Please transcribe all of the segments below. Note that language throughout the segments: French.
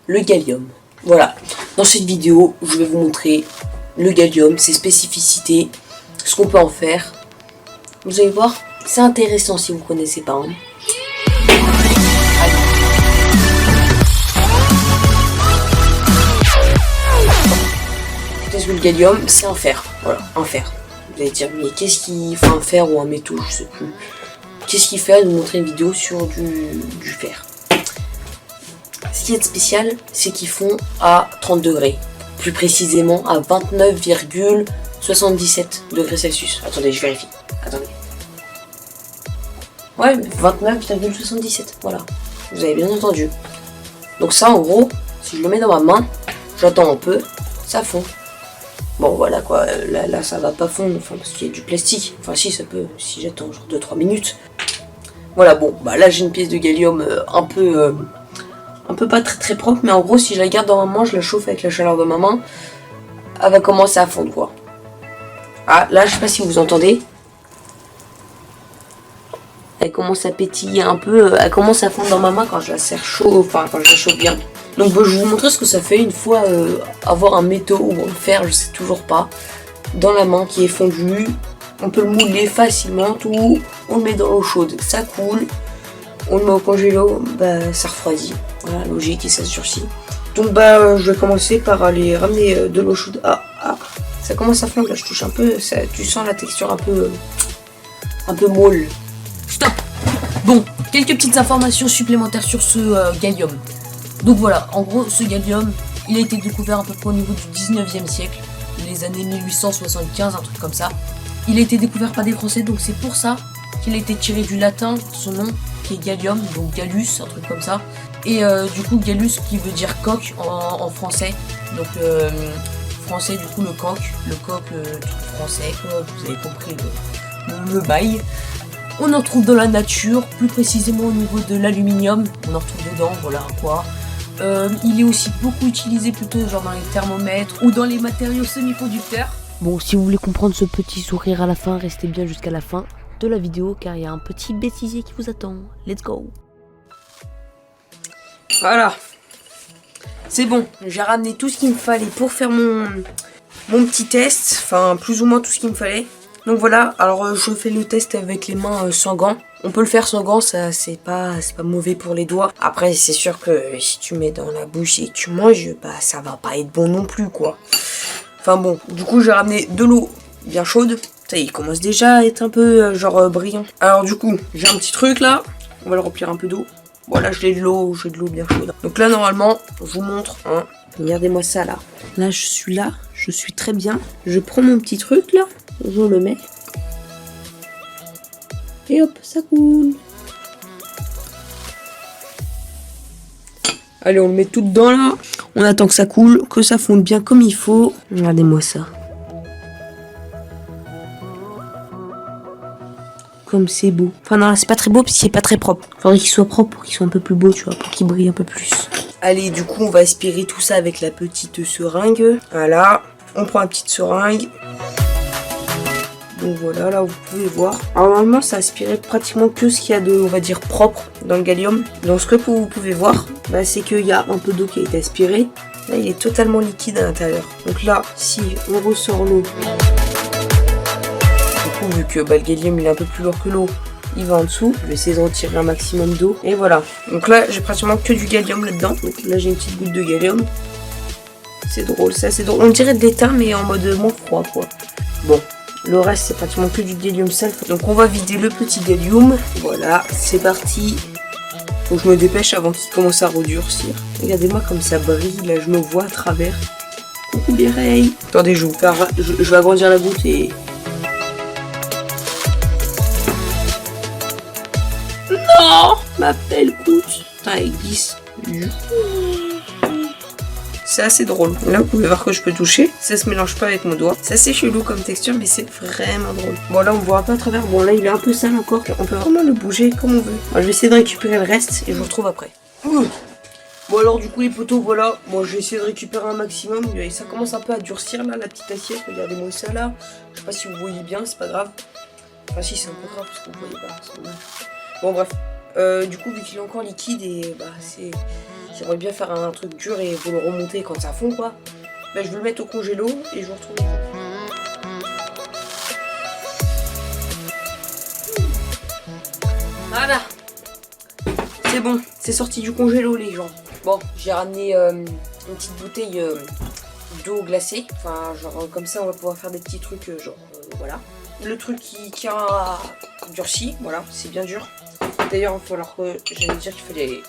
le gallium. Voilà, dans cette vidéo, je vais vous montrer le gallium, ses spécificités, ce qu'on peut en faire. Vous allez voir, c'est intéressant si vous ne connaissez pas. Hein. Qu'est-ce que le gallium? C'est un fer. Voilà, un fer. Vous allez dire, mais qu'est-ce qui fait un fer ou un métaux, je sais plus. Qu'est-ce qui fait de vous montrer une vidéo sur du fer? Ce qui est spécial, c'est qu'ils font à 30 degrés. Plus précisément à 29,77 degrés Celsius. Attendez, je vérifie. Attendez. Ouais, 29,77. Voilà. Vous avez bien entendu. Donc ça, en gros, si je le mets dans ma main, j'attends un peu, ça fond. Bon, voilà quoi. Là ça va pas fondre, enfin, parce qu'il y a du plastique. Enfin, si, ça peut, si j'attends genre 2-3 minutes. Voilà, bon, bah là j'ai une pièce de gallium un peu pas très propre, mais en gros, si je la garde dans ma main, je la chauffe avec la chaleur de ma main, elle va commencer à fondre quoi. Ah, là, je sais pas si vous entendez. Elle commence à pétiller un peu, elle commence à fondre dans ma main quand je la serre chaud, enfin quand je la chauffe bien. Donc bah, je vais vous montrer ce que ça fait une fois avoir un métaux ou un fer, je sais toujours pas, dans la main qui est fondu. On peut le mouler facilement, tout. On le met dans l'eau chaude, ça coule. On le met au congélo, bah ça refroidit. Voilà, logique et ça se durcit. Donc bah je vais commencer par aller ramener de l'eau chaude. Ah, ça commence à fondre là, je touche un peu, ça, tu sens la texture un peu molle. Stop. Bon, quelques petites informations supplémentaires sur ce gallium. Donc voilà, en gros ce gallium, il a été découvert à peu près au niveau du 19e siècle, les années 1875, un truc comme ça. Il a été découvert par des Français, donc c'est pour ça qu'il a été tiré du latin, son nom, qui est gallium, donc gallus, un truc comme ça. Et du coup gallus qui veut dire coq en français. Donc français du coup le coq truc français, vous avez compris le bail. On en trouve dans la nature, plus précisément au niveau de l'aluminium, on en retrouve dedans, voilà quoi. Il est aussi beaucoup utilisé plutôt genre dans les thermomètres ou dans les matériaux semi-conducteurs. Bon, si vous voulez comprendre ce petit sourire à la fin, restez bien jusqu'à la fin de la vidéo car il y a un petit bêtisier qui vous attend. Let's go. Voilà. C'est bon, j'ai ramené tout ce qu'il me fallait pour faire mon petit test. Enfin, plus ou moins tout ce qu'il me fallait. Donc voilà, alors je fais le test avec les mains sans gants. On peut le faire sans gants, ça c'est pas mauvais pour les doigts. Après, c'est sûr que si tu mets dans la bouche et que tu manges, bah ça va pas être bon non plus quoi. Enfin bon, du coup j'ai ramené de l'eau bien chaude. Ça y est, il commence déjà à être un peu genre brillant. Alors du coup, j'ai un petit truc là. On va le remplir un peu d'eau. Voilà, j'ai de l'eau bien chaude. Donc là normalement, je vous montre, hein. Regardez-moi ça là. Là, je suis très bien. Je prends mon petit truc là, je le mets. Et hop, ça coule. Allez, on le met tout dedans là. On attend que ça coule, que ça fonde bien comme il faut. Regardez-moi ça. Comme c'est beau. Enfin non, c'est pas très beau parce qu'il est pas très propre. Faudrait qu'il soit propre pour qu'il soit un peu plus beau, tu vois, pour qu'il brille un peu plus. Allez, du coup, on va aspirer tout ça avec la petite seringue. Voilà, on prend la petite seringue. Donc voilà, là vous pouvez voir. Alors normalement, ça aspirait pratiquement que ce qu'il y a de, on va dire, propre dans le gallium. Donc ce que vous pouvez voir, bah, c'est qu'il y a un peu d'eau qui a été aspirée. Là, il est totalement liquide à l'intérieur. Donc là, si on ressort l'eau, du coup, vu que bah, le gallium il est un peu plus lourd que l'eau, il va en dessous. Je vais essayer de retirer un maximum d'eau. Et voilà. Donc là, j'ai pratiquement que du gallium là-dedans. Donc là, j'ai une petite goutte de gallium. C'est drôle, ça, c'est drôle. On dirait de l'étain, mais en mode moins froid, quoi. Bon. Le reste, c'est pratiquement que du gallium sale. Donc on va vider le petit gallium. Voilà, c'est parti. Faut que je me dépêche avant qu'il commence à redurcir. Regardez-moi comme ça brille, là je me vois à travers. Coucou les rails. Attendez, je vais agrandir la goutte et... Non, ma belle goutte. Putain, elle glisse. C'est assez drôle. Là, vous pouvez voir que je peux toucher. Ça se mélange pas avec mon doigt. C'est assez chelou comme texture, mais c'est vraiment drôle. Bon, là, on voit un peu à travers. Bon, là, il est un peu sale encore. On peut vraiment le bouger comme on veut. Moi, je vais essayer de récupérer le reste et je vous retrouve après. Bon, alors, du coup, les poteaux, voilà. Bon, je vais essayer de récupérer un maximum. Et ça commence un peu à durcir, là, la petite assiette. Regardez-moi ça, là. Je sais pas si vous voyez bien, c'est pas grave. Enfin, si, c'est un peu grave parce que vous voyez pas. Bon, bref. Du coup, vu qu'il est encore liquide et bah, J'aimerais bien faire un truc dur et vous le remonter quand ça fond quoi. Bah, je vais le mettre au congélo et je vous retrouve. Voilà. C'est bon, c'est sorti du congélo les gens. Bon, j'ai ramené une petite bouteille d'eau glacée. Enfin, genre comme ça on va pouvoir faire des petits trucs voilà. Le truc qui a durci, voilà, c'est bien dur. D'ailleurs, il va falloir que j'allais dire qu'il fallait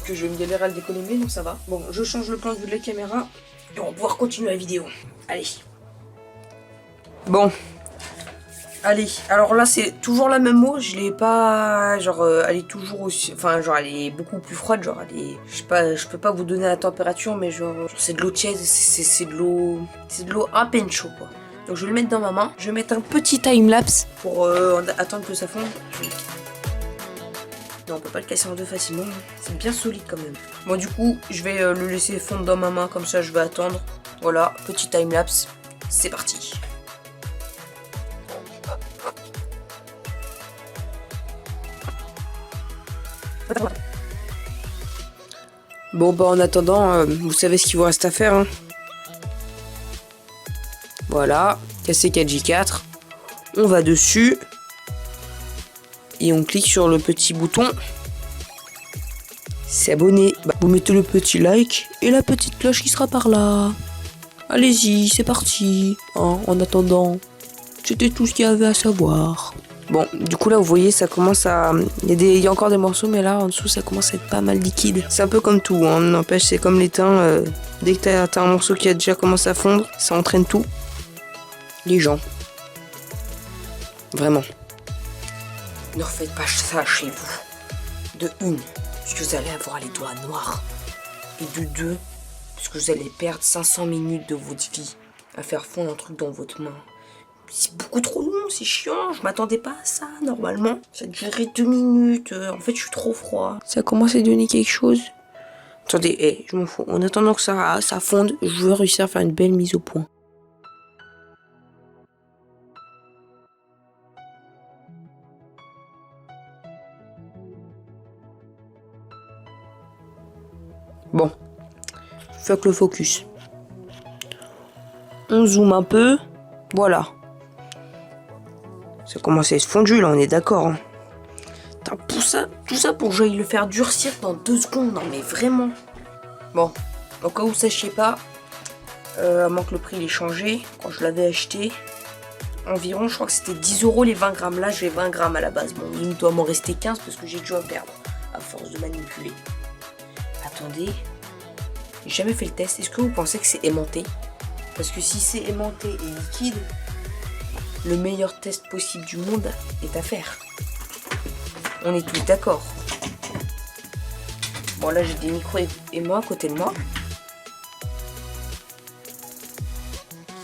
que je me galérais à le décolomber, donc ça va. Bon, je change le plan de vue de la caméra et on va pouvoir continuer la vidéo. Allez. Bon. Allez, alors là c'est toujours la même eau, je l'ai pas, genre elle est toujours aussi, enfin genre elle est beaucoup plus froide, genre elle est, je sais pas, je peux pas vous donner la température, mais genre c'est de l'eau tiède, c'est de l'eau à peine chaud quoi. Donc je vais le mettre dans ma main, je vais mettre un petit time-lapse pour attendre que ça fonde. Non, on peut pas le casser en deux facilement, c'est bien solide quand même. Bon du coup, je vais le laisser fondre dans ma main, comme ça je vais attendre. Voilà, petit time-lapse, c'est parti. Bon bah en attendant, vous savez ce qu'il vous reste à faire. Hein. Voilà, casser 4J4. On va dessus. Et on clique sur le petit bouton. S'abonner. Bah, vous mettez le petit like et la petite cloche qui sera par là. Allez-y, c'est parti. Hein, en attendant, c'était tout ce qu'il y avait à savoir. Bon, du coup là vous voyez ça commence à... Il y a encore des morceaux mais là en dessous ça commence à être pas mal liquide. C'est un peu comme tout, hein, n'empêche c'est comme l'étain. Dès que t'as un morceau qui a déjà commencé à fondre, ça entraîne tout. Les gens. Vraiment. Ne refaites pas ça chez vous. De une, parce que vous allez avoir les doigts noirs. Et de deux, parce que vous allez perdre 500 minutes de votre vie à faire fondre un truc dans votre main. C'est beaucoup trop long, c'est chiant, je m'attendais pas à ça normalement. Ça durait 2 minutes, en fait je suis trop froid. Ça commence à donner quelque chose. Attendez, je m'en fous. En attendant que ça fonde, je veux réussir à faire une belle mise au point. Bon, fuck le focus. On zoome un peu, voilà. Ça commence à être fondu là, on est d'accord. Hein. Tout ça pour que j'aille le faire durcir dans 2 secondes. Non mais vraiment. Bon, au cas où vous sachiez pas, à moins que le prix ait changé, quand je l'avais acheté, environ, je crois que c'était 10 € les 20 grammes. Là j'ai 20 grammes à la base. Bon, il doit m'en rester 15 parce que j'ai dû en perdre à force de manipuler. Attendez, j'ai jamais fait le test. Est-ce que vous pensez que c'est aimanté? Parce que si c'est aimanté et liquide, le meilleur test possible du monde est à faire. On est tous d'accord. Bon là j'ai des micros et moi à côté de moi.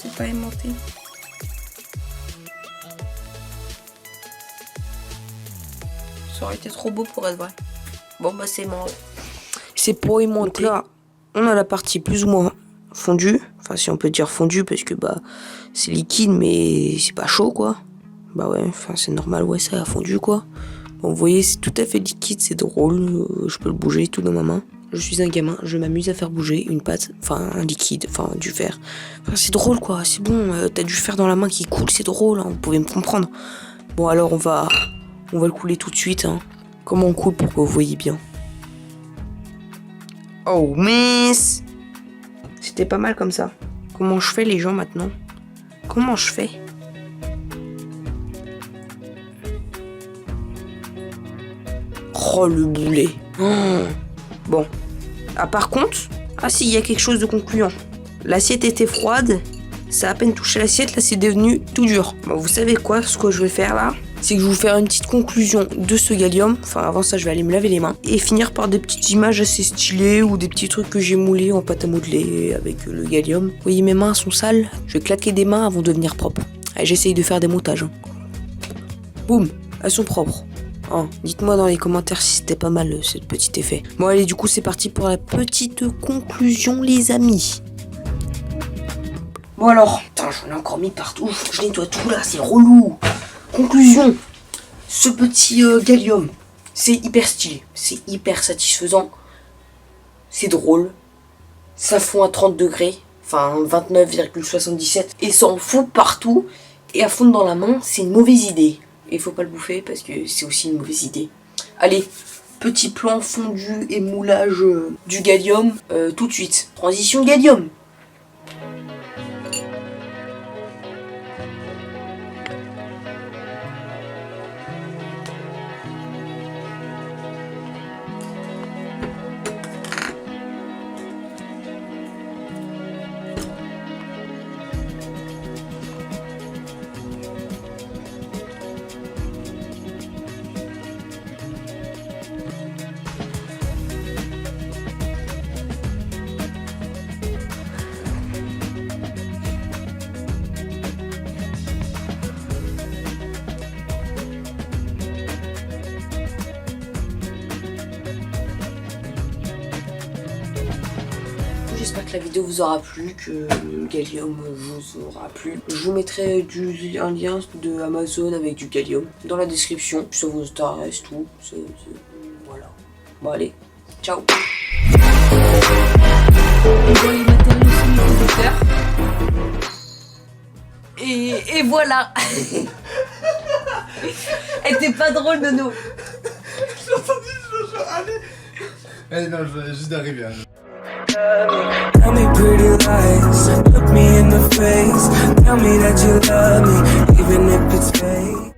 C'est pas aimanté. Ça aurait été trop beau pour être vrai. Bon bah c'est aimanté. C'est pas aimanté. Donc là, on a la partie plus ou moins fondue. Enfin si on peut dire fondue parce que bah c'est liquide mais c'est pas chaud quoi. Bah ouais, enfin c'est normal, ouais ça a fondu quoi. Bon, vous voyez c'est tout à fait liquide, c'est drôle, je peux le bouger tout dans ma main. Je suis un gamin, je m'amuse à faire bouger une pâte, enfin un liquide, enfin du verre. Enfin c'est drôle quoi, c'est bon, t'as du fer dans la main qui coule, c'est drôle, hein, vous pouvez me comprendre. Bon alors on va le couler tout de suite, hein. Comment on coule pour que vous voyez bien. Oh miss. C'était pas mal comme ça. Comment je fais les gens maintenant? Comment je fais? Oh le boulet. Oh. Bon. Ah par contre, ah si, il y a quelque chose de concluant. L'assiette était froide, ça a à peine touché l'assiette, là c'est devenu tout dur. Bon, vous savez quoi, ce que je vais faire là, c'est que je vais vous faire une petite conclusion de ce gallium. Enfin avant ça je vais aller me laver les mains. Et finir par des petites images assez stylées ou des petits trucs que j'ai moulés en pâte à modeler avec le gallium. Vous voyez mes mains sont sales, je vais claquer des mains avant de devenir propre. Allez, j'essaye de faire des montages. Hein. Boum, elles sont propres. Oh, dites-moi dans les commentaires si c'était pas mal ce petit effet. Bon allez, du coup c'est parti pour la petite conclusion les amis. Bon alors, putain j'en ai encore mis partout, faut que je nettoie tout là, c'est relou. Conclusion, ce petit gallium, c'est hyper stylé, c'est hyper satisfaisant. c'est drôle, ça fond à 30 degrés, enfin 29,77 et ça en fout partout et à fondre dans la main, c'est une mauvaise idée. Et il faut pas le bouffer parce que c'est aussi une mauvaise idée. Allez, petit plan fondu et moulage du gallium tout de suite. Transition gallium. J'espère que la vidéo vous aura plu, que le gallium vous aura plu. Je vous mettrai un lien de Amazon avec du gallium dans la description. Ça vous intéresse tout. Voilà. Bon allez, ciao. On voit les matériaux semi-conducteurs. Et voilà. Elle était pas drôle, Nono. J'ai entendu, allez. Allez, non, je viens juste d'arriver. Hein. Tell me pretty lies, look me in the face. Tell me that you love me, even if it's fake.